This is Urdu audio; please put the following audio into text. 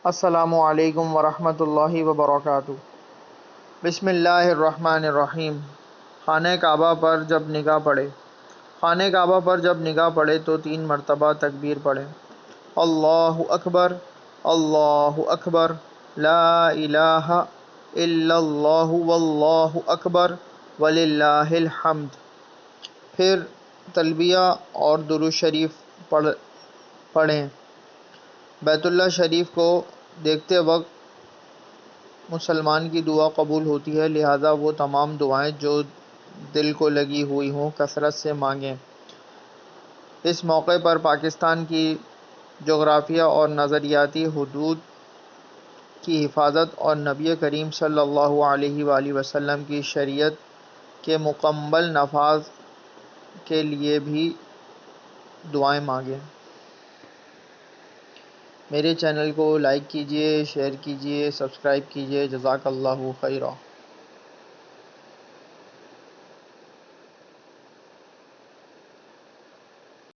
السلام علیکم ورحمۃ اللہ وبرکاتہ۔ بسم اللہ الرحمن الرحیم۔ خانہ کعبہ پر جب نگاہ پڑے خانہ کعبہ پر جب نگاہ پڑے تو 3 مرتبہ تکبیر پڑھیں۔ اللہ اکبر، اللہ اکبر، لا الہ الا اللہ واللہ اکبر وللہ الحمد۔ پھر تلبیہ اور درود شریف پڑھیں۔ بیت اللہ شریف کو دیکھتے وقت مسلمان کی دعا قبول ہوتی ہے، لہٰذا وہ تمام دعائیں جو دل کو لگی ہوئی ہوں کثرت سے مانگیں۔ اس موقع پر پاکستان کی جغرافیہ اور نظریاتی حدود کی حفاظت اور نبی کریم صلی اللہ علیہ وآلہ وسلم کی شریعت کے مکمل نفاذ کے لیے بھی دعائیں مانگیں۔ میرے چینل کو لائک کیجیے، شیئر کیجیے، سبسکرائب کیجیے۔ جزاک اللہ خیرا۔